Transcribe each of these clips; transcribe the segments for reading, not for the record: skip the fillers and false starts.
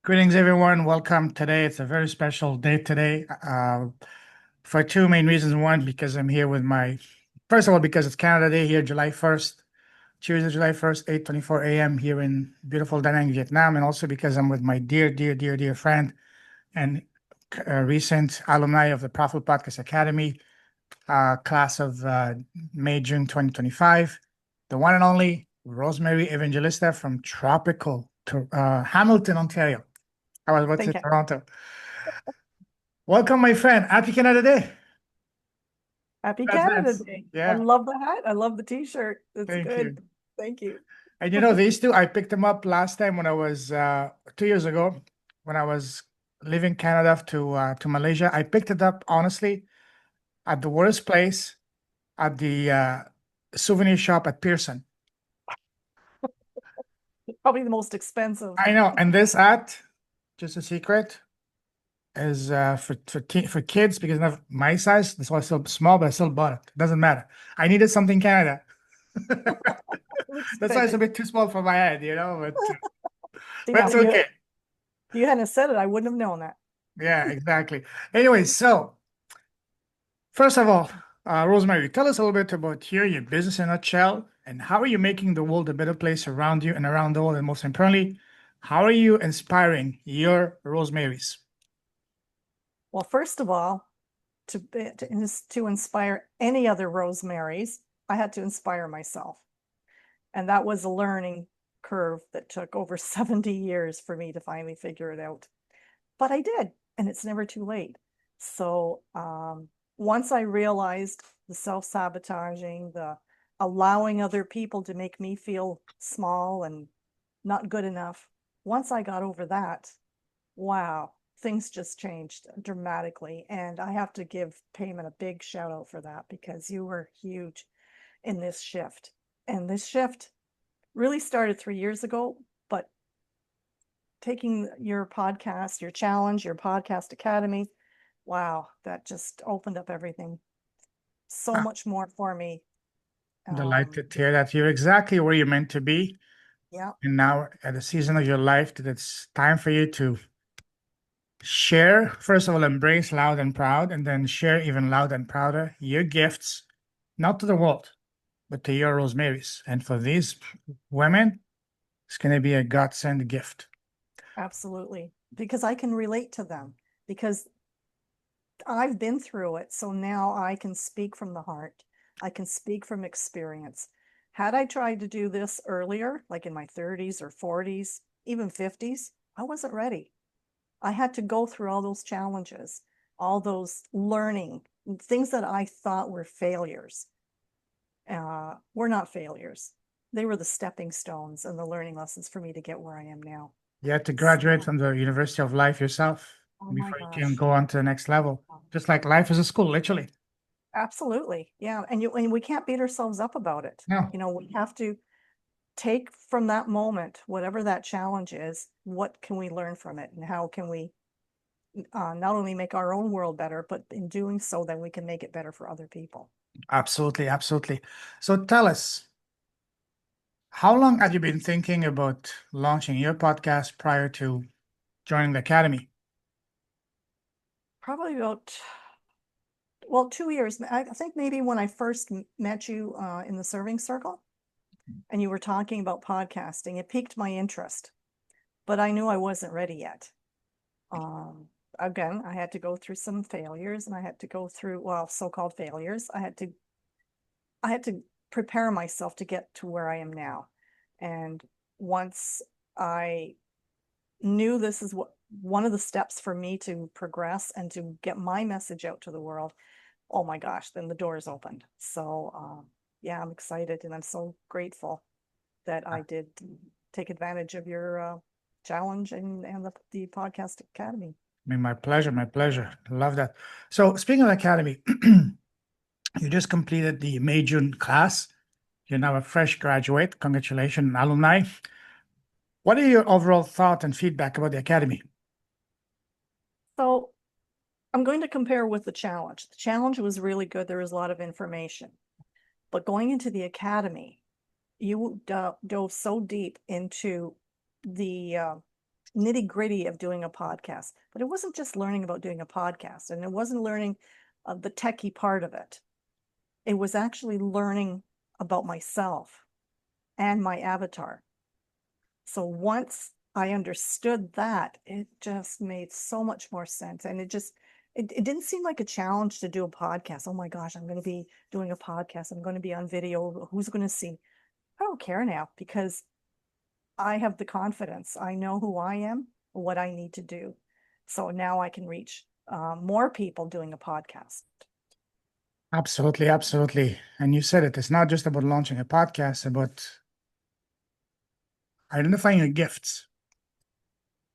Greetings, everyone. Welcome today. It's a very special day today for two main reasons. One, because I'm here with first of all, because it's Canada Day here, July 1st, Tuesday, July 1st, 8:24 a.m. here in beautiful Da Nang, Vietnam. And also because I'm with my dear, dear, dear, dear friend and recent alumni of the Profit Podcast Academy, class of May, June 2025, the one and only Rosemary Evangelista from tropical Hamilton, Ontario. I was about to Thank say you. Toronto. Welcome, my friend. Happy Canada Day. Happy Canada That's Day. I yeah. love the hat. I love the t-shirt. It's Thank you. good. Thank you. And these two, I picked them up last time when I was 2 years ago, when I was leaving Canada to Malaysia. I picked it up honestly at the worst place, at the souvenir shop at Pearson. Probably the most expensive. I know. And this hat, just a secret, is for kids because of my size. This was still small, but I still bought it. Doesn't matter. I needed something Canada. Looks That's why it's a fitting. bit too small for my head, but Yeah, it's okay. you hadn't said it, I wouldn't have known that. Yeah, exactly. Anyway, so first of all, Rosemary, tell us a little bit about your business in a nutshell, and how are you making the world a better place around you and around the world, and most importantly, how are you inspiring your Rosemarys? Well, first of all, to inspire any other Rosemarys, I had to inspire myself. And that was a learning curve that took over 70 years for me to finally figure it out. But I did, and it's never too late. So once I realized the self-sabotaging, the allowing other people to make me feel small and not good enough, once I got over that, wow, things just changed dramatically. And I have to give Payman a big shout out for that, because you were huge in this shift. And this shift really started 3 years ago, but taking your podcast, your challenge, your podcast academy, wow, that just opened up everything so Ah, much more for me. delighted to hear that you're exactly where you're meant to be, Yeah, and now at the season of your life that it's time for you to share. First of all, embrace loud and proud, and then share even loud and prouder your gifts, not to the world, but to your Rosemary's. And for these women, it's going to be a God-sent gift. absolutely. Because I can relate to them, because I've been through it. So now I can speak from the heart. I can speak from experience. Had I tried to do this earlier, like in my 30s or 40s, even 50s, I wasn't ready. I had to go through all those challenges, all those learning, things that I thought were failures. Were not failures. They were the stepping stones and the learning lessons for me to get where I am now. You had to graduate So, from the University of Life yourself oh my before you can gosh. go on to the next level. Just like life is a school, literally. Absolutely. Yeah. And we can't beat ourselves up about it. No, We have to take from that moment, whatever that challenge is, what can we learn from it, and how can we not only make our own world better, but in doing so, then we can make it better for other people. absolutely, absolutely. So tell us, how long have you been thinking about launching your podcast prior to joining the academy? Probably about, well, 2 years. I think maybe when I first met you in the serving circle and you were talking about podcasting, it piqued my interest, but I knew I wasn't ready yet. Um, Again, I had to go through some failures, and I had to go through, well, so-called failures. I had to prepare myself to get to where I am now. And once I knew this is what one of the steps for me to progress and to get my message out to the world, oh my gosh, then the doors opened. So yeah, I'm excited, and I'm so grateful that I did take advantage of your challenge and the podcast academy. I mean, my pleasure, my pleasure. Love that. So speaking of academy, you just completed the May June class. You're now a fresh graduate. Congratulations, alumni. What are your overall thoughts and feedback about the academy? So I'm going to compare with the challenge. The challenge was really good. There was a lot of information, but going into the academy, you dove so deep into the nitty gritty of doing a podcast, but it wasn't just learning about doing a podcast, and it wasn't learning the techie part of it. It was actually learning about myself and my avatar. So once I understood that, it just made so much more sense. And it didn't seem like a challenge to do a podcast. Oh my gosh, I'm going to be doing a podcast. I'm going to be on video. Who's going to see? I don't care now because I have the confidence. I know who I am, what I need to do. So now I can reach more people doing a podcast. Absolutely, absolutely. And you said it, it's not just about launching a podcast, it's about identifying your gifts,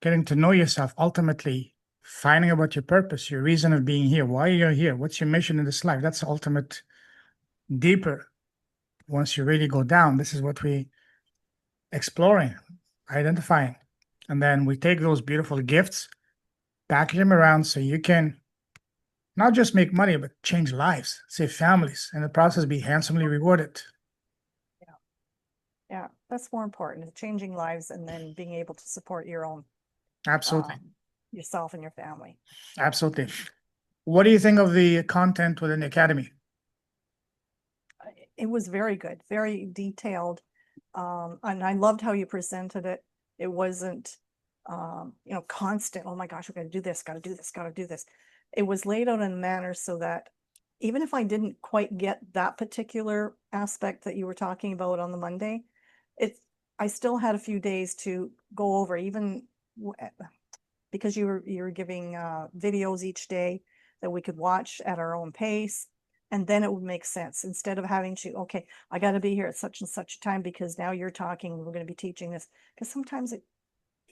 getting to know yourself, ultimately finding out your purpose, your reason of being here, why you're here, what's your mission in this life. That's ultimate deeper. Once you really go down, this is what we exploring, identifying. And then we take those beautiful gifts, package them around so you can not just make money, but change lives, save families, and in the process be handsomely rewarded. Yeah, that's more important, changing lives and then being able to support your own Absolutely. yourself and your family. Absolutely. What do you think of the content within the academy? It was very good, very detailed. And I loved how you presented it. It wasn't, constant. Oh my gosh, we got to do this, got to do this, got to do this. It was laid out in a manner so that even if I didn't quite get that particular aspect that you were talking about on the Monday, I still had a few days to go over, even because you were giving videos each day that we could watch at our own pace. And then it would make sense instead of having to, okay, I got to be here at such and such a time because now you're talking, we're going to be teaching this. Because sometimes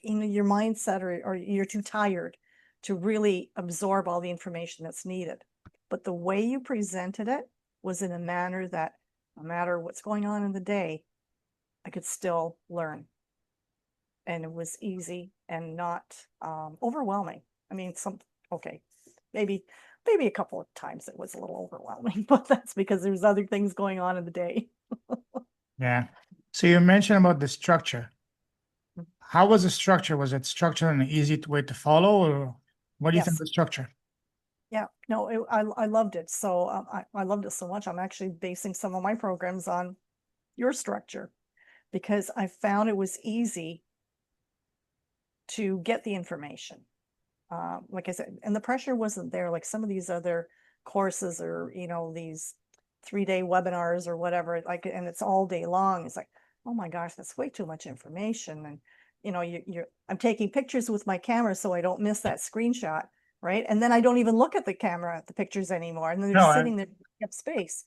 your mindset or you're too tired to really absorb all the information that's needed. But the way you presented it was in a manner that no matter what's going on in the day, I could still learn. And it was easy and not overwhelming. I mean, maybe a couple of times it was a little overwhelming, but that's because there's other things going on in the day. Yeah. So you mentioned about the structure. How was the structure? Was it structured in an easy way to follow, or what do you think of Yes. the structure? Yeah, no, I loved it. So I loved it so much. I'm actually basing some of my programs on your structure because I found it was easy to get the information. Like I said, and the pressure wasn't there like some of these other courses or, these 3-day webinars or whatever, like, and it's all day long. It's like, oh my gosh, that's way too much information. And, I'm taking pictures with my camera so I don't miss that screenshot. Right. And then I don't even look at the camera at the pictures anymore. And then they're No, sitting there in space.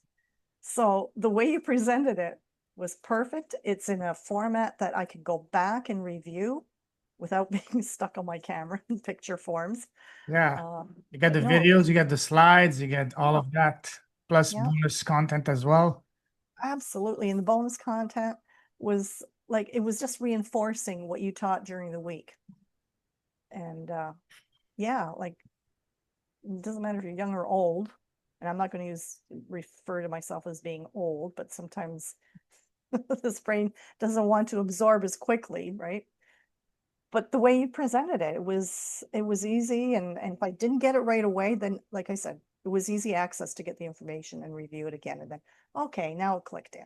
So the way you presented it was perfect. It's in a format that I could go back and review without being stuck on my camera in picture forms. yeah. You get But the no, it videos, was, you get the slides, you get all yeah, of that, plus yeah, bonus content as well. absolutely. And the bonus content was like, it was just reinforcing what you taught during the week. And yeah, like, it doesn't matter if you're young or old. And I'm not going to refer to myself as being old, but sometimes this brain doesn't want to absorb as quickly, right? But the way you presented it, it was easy. And if I didn't get it right away, then like I said, it was easy access to get the information and review it again. And then, okay, now it clicked in.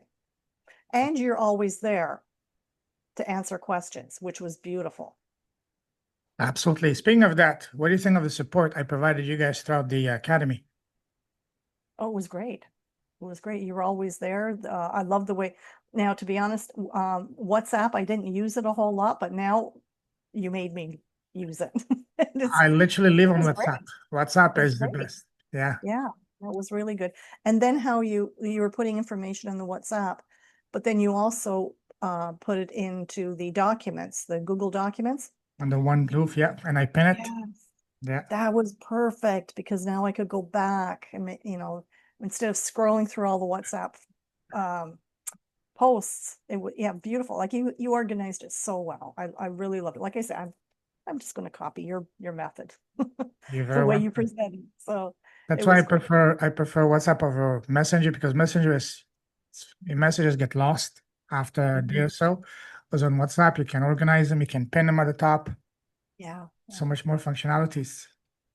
And you're always there to answer questions, which was beautiful. Absolutely. Speaking of that, what do you think of the support I provided you guys throughout the academy? Oh, it was great. It was great. You were always there. I love the way. Now, to be honest, WhatsApp, I didn't use it a whole lot, but now you made me use it. I literally live It on was WhatsApp. great. WhatsApp It was is the great. best. Yeah. Yeah, that was really good. And then how you were putting information in the WhatsApp, but then you also put it into the documents, the Google documents. On the one roof, yeah. And I pin it. Yes. Yeah. That was perfect because now I could go back and, instead of scrolling through all the WhatsApp um, posts, it was, yeah, beautiful. Like you organized it so well. I really love it. Like I said, I'm just going to copy your method, You're the very way you welcome. presented. So That's it why was great. I prefer WhatsApp over Messenger, because Messenger is messages get lost after a day Mhm. or so. Because on WhatsApp you can organize them, you can pin them at the top. Yeah. So much more functionalities.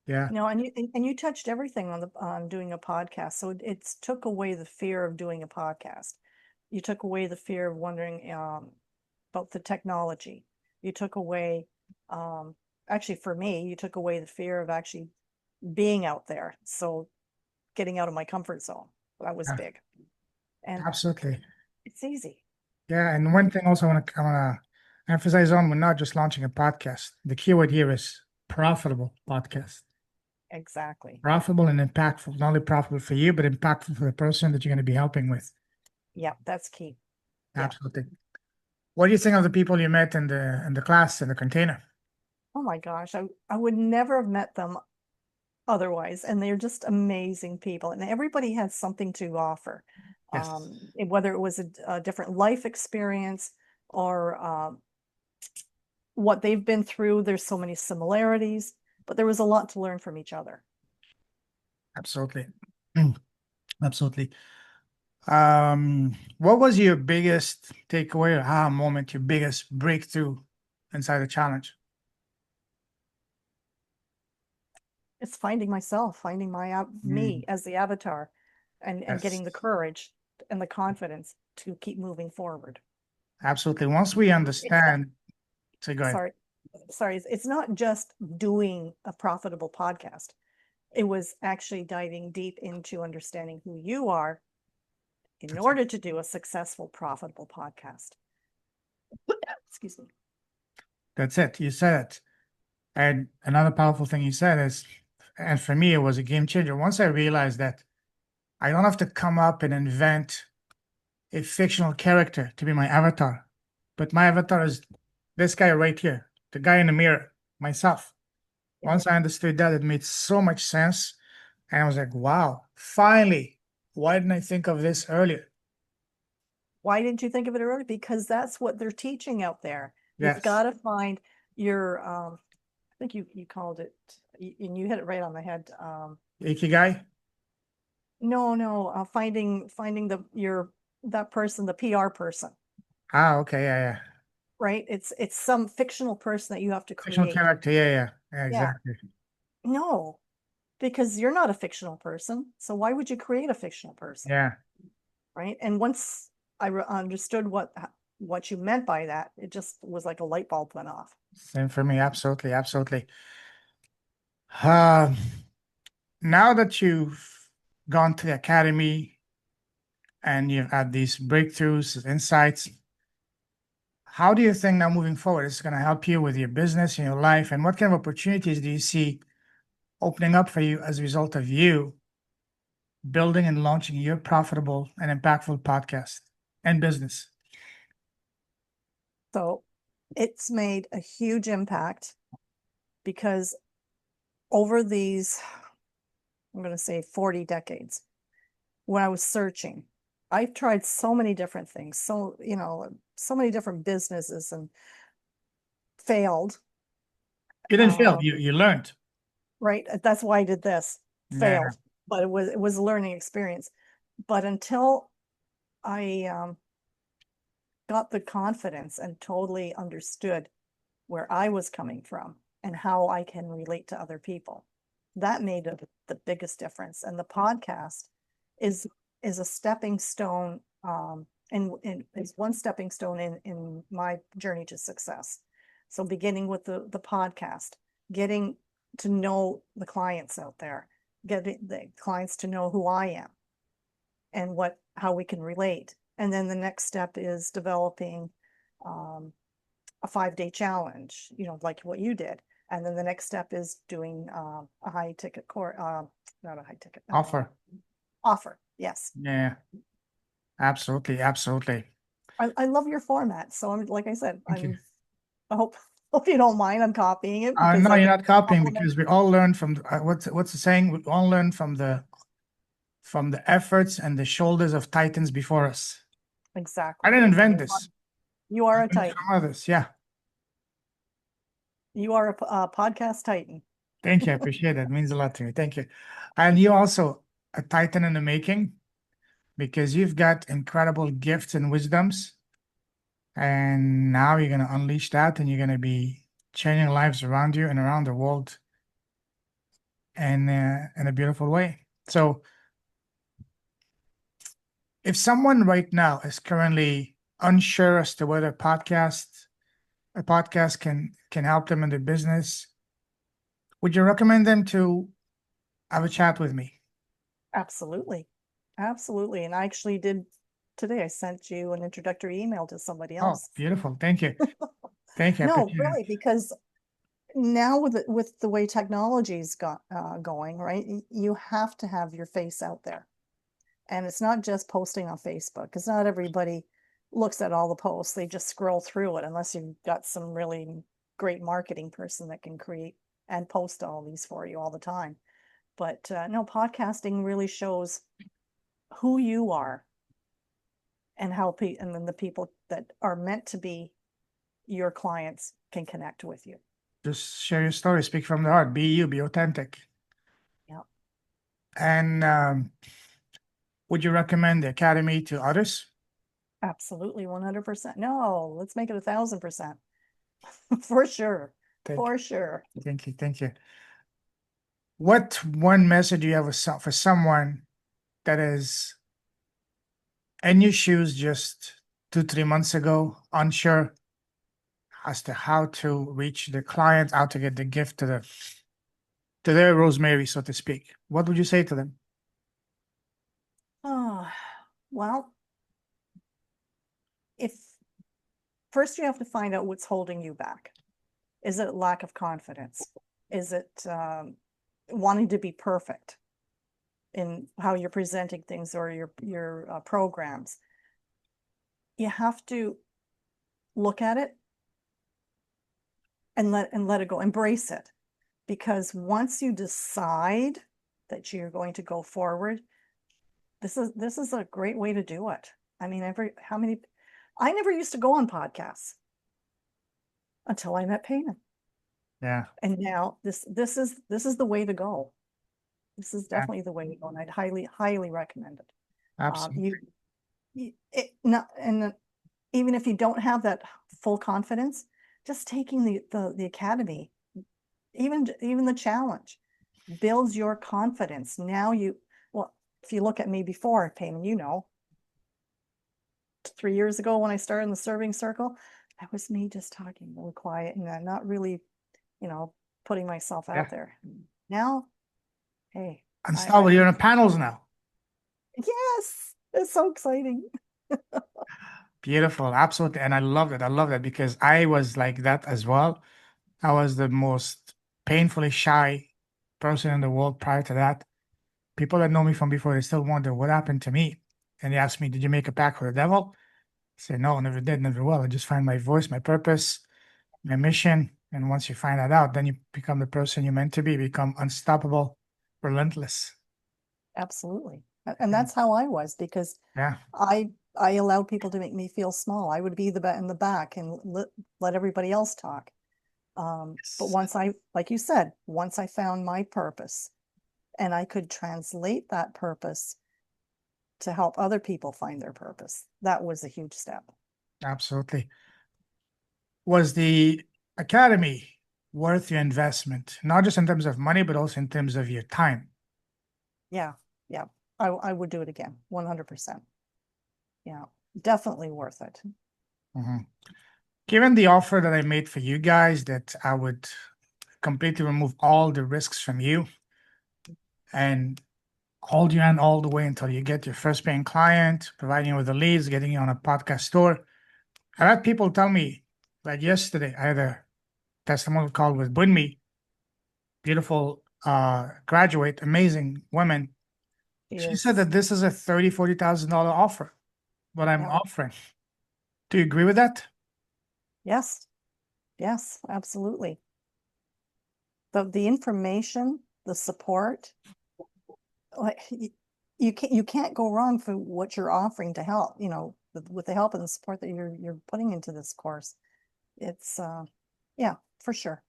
Yeah. No, and you touched everything on the on doing a podcast. So it's took away the fear of doing a podcast. You took away the fear of wondering about the technology. You took away actually for me, you took away the fear of actually being out there. So getting out of my comfort zone. That was Yeah, big. And absolutely. it's easy. Yeah, and one thing also I want to emphasize on, we're not just launching a podcast. The keyword here is profitable podcast. Exactly. Profitable and impactful. Not only profitable for you, but impactful for the person that you're going to be helping with. Yeah, that's key. Yeah. Absolutely. What do you think of the people you met in the class in the container? Oh my gosh, I would never have met them otherwise. And they're just amazing people. And everybody has something to offer. Yes, Whether it was a different life experience or what they've been through, there's so many similarities, but there was a lot to learn from each other. absolutely. Absolutely. What was your biggest takeaway or aha moment, your biggest breakthrough inside the challenge? It's finding myself, finding Mm, me as the avatar and yes, getting the courage and the confidence to keep moving forward. absolutely. Once we It's not, understand, so go ahead. sorry, it's not just doing a profitable podcast. It was actually diving deep into understanding who you are in That's it. order to do a successful, profitable podcast. Excuse me. That's it. You said it. And another powerful thing you said is, and for me, it was a game changer. Once I realized that I don't have to come up and invent a fictional character to be my avatar, but my avatar is this guy right here, the guy in the mirror, myself. Yeah. Once I understood that, it made so much sense. And I was like, wow, finally, why didn't I think of this earlier? Why didn't you think of it earlier? Because that's what they're teaching out there. You've Yes. got to find your, I think you called it, and you hit it right on the head. Ikigai? No, finding that person, the PR person, Ah, okay, yeah, yeah. right? It's some fictional person that you have to Fictional create. character, yeah, yeah, yeah, Yeah. exactly. No, because you're not a fictional person. So why would you create a fictional person? Yeah, Right. And once I understood what you meant by that, it just was like a light bulb went off. same for me. Absolutely, absolutely. Um, Now that you've gone to the academy and you've had these breakthroughs, insights, how do you think now moving forward it's going to help you with your business and your life? And what kind of opportunities do you see opening up for you as a result of you building and launching your profitable and impactful podcast and business? So it's made a huge impact because over these, I'm going to say 40 decades, when I was searching, I've tried so many different things. So, so many different businesses and failed. You didn't fail. Um, You learned. right. That's why I did this. Yeah, Failed, but it was a learning experience. But until I got the confidence and totally understood where I was coming from and how I can relate to other people, that made the biggest difference. And the podcast is is a stepping stone, and is one stepping stone in my journey to success. So beginning with the podcast, getting to know the clients out there, getting the clients to know who I am and how we can relate. And then the next step is developing a 5-day challenge, like what you did. And then the next step is doing a high ticket not a high ticket offer. offer. Yes. Yeah, absolutely, absolutely. I love your format. So I'm, like I said, Thank you. I hope you don't mind. I'm copying it because No, I you're think not it's copying complimentary. because we all learn from what's the saying? We all learn from the efforts and the shoulders of titans before us. I Exactly. didn't And invent this. you I are a learned titan. from others. Yeah. You are a podcast titan. Thank you. I appreciate that. It means a lot to me. Thank you. And you also a titan in the making because you've got incredible gifts and wisdoms. And now you're going to unleash that and you're going to be changing lives around you and around the world and in a beautiful way. So if someone right now is currently unsure as to whether a podcast can help them in their business, would you recommend them to have a chat with me? Absolutely. Absolutely. And I actually did today. I sent you an introductory email to somebody Oh, else. beautiful. Thank you. Thank you. I No, appreciate it. really, because now with the way technology's got going, right? You have to have your face out there. And it's not just posting on Facebook, because not everybody looks at all the posts. They just scroll through it unless you've got some really great marketing person that can create and post all these for you all the time. But no, podcasting really shows who you are and and then the people that are meant to be your clients can connect with you. Just share your story, speak from the heart, be you, be authentic. Yeah, And would you recommend the Academy to others? absolutely, 100%. No, let's make it 1,000%. For sure. Thank For sure. you. Thank you. Thank you. What one message do you have for someone that is in your shoes just 2, 3 months ago, unsure as to how to reach the client, how to get the gift to their Rosemary, so to speak? What would you say to them? Oh, well, if first you have to find out what's holding you back. Is it lack of confidence? Is it wanting to be perfect in how you're presenting things or your programs? You have to look at it and let it go. Embrace it, because once you decide that you're going to go forward, this is a great way to do it. I mean, I never used to go on podcasts until I met Payman. Yeah, And now this is the way to go. This is yeah, definitely the way to go, and I'd highly recommend it. absolutely. Not, and even if you don't have that full confidence, just taking the academy, even the challenge, builds your confidence. Now well, if you look at me before Payman, 3 years ago when I started in the serving circle, that was me just talking a little quiet and not really, putting myself Yeah. out there. Now, hey, Unstoppable. You're on panels now. yes, it's so exciting. Beautiful. Absolutely. And I love it. I love that because I was like that as well. I was the most painfully shy person in the world prior to that. People that know me from before, they still wonder what happened to me. And they ask me, did you make a pact with the devil? I say, no, never did, never will. I just find my voice, my purpose, my mission. And once you find that out, then you become the person you're meant to be, become unstoppable, relentless. Absolutely. And And that's how I was, because yeah, I allowed people to make me feel small. I would be in the back and let everybody else talk. But yes, once like you said, once I found my purpose and I could translate that purpose to help other people find their purpose, that was a huge step. absolutely. Was the academy worth your investment? Not just in terms of money, but also in terms of your time. Yeah. Yeah. I would do it again, 100%. Yeah. Definitely worth it. Mhm. Given the offer that I made for you guys, that I would completely remove all the risks from you and hold your hand all the way until you get your first paying client, providing you with the leads, getting you on a podcast tour. I had people tell me, like yesterday, I had a testimonial call with Bunmi, beautiful graduate, amazing woman. She She said is. that this is a $40,000 offer, what I'm Yeah. offering. Do you agree with that? Yes. Yes, absolutely. The information, the support, like you can't go wrong for what you're offering to help, with the help and the support that you're putting into this course. It's yeah, for sure.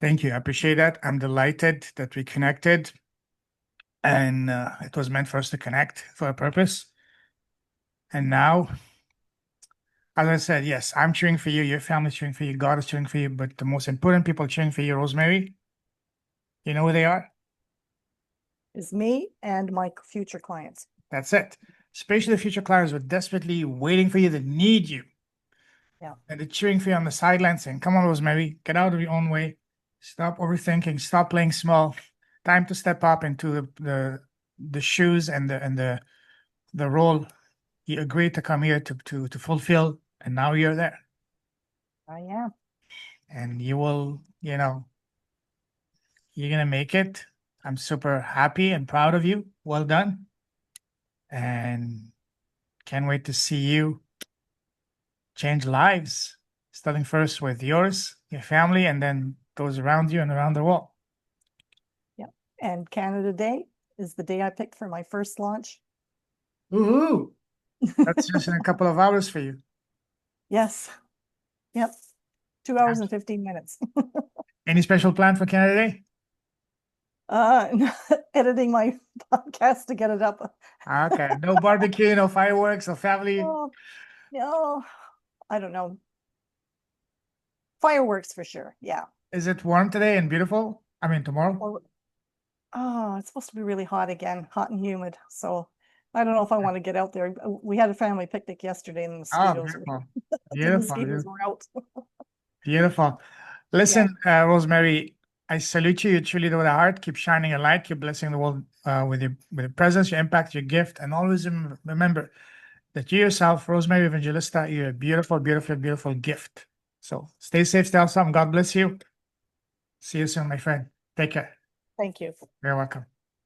Thank you. I appreciate that. I'm delighted that we connected and it was meant for us to connect for a purpose. And now As I said, yes, I'm cheering for you. Your family's cheering for you. God is cheering for you. But the most important people cheering for you, Rosemary, you know who they are? Is me and my future clients. That's it. Especially the future clients who are desperately waiting for you, that need you. Yeah. And they're cheering for you on the sidelines saying, come on, Rosemary, get out of your own way. Stop overthinking. Stop playing small. Time to step up into the shoes and the role you agreed to come here to fulfill. And now you're there. I am. And you will, you're gonna make it. I'm super happy and proud of you. Well done. And can't wait to see you change lives, starting first with yours, your family, and then those around you and around the world. Yeah. And Canada Day is the day I picked for my first launch. Woohoo! That's just in a couple of hours for you. Yes. Yep. 2 hours and 15 minutes. Any special plan for Canada Day? Editing my podcast to get it up. Okay, no barbecue, no fireworks, no family. Oh, no, I don't know. Fireworks for sure. Yeah. Is it warm today and beautiful? I mean, tomorrow? Or, oh, it's supposed to be really hot again, hot and humid. So I don't know if I want to get out there. We had a family picnic yesterday and the Oh, mosquitoes, beautiful. the Beautiful. mosquitoes were out. Beautiful. Listen, Rosemary, I salute you. You truly do with a heart. Keep shining a light. Keep blessing the world with your presence, your impact, your gift, and always remember that you yourself, Rosemary Evangelista, you're a beautiful, beautiful, beautiful gift. So stay safe, stay awesome. God bless you. See you soon, my friend. Take care. Thank you. You're welcome.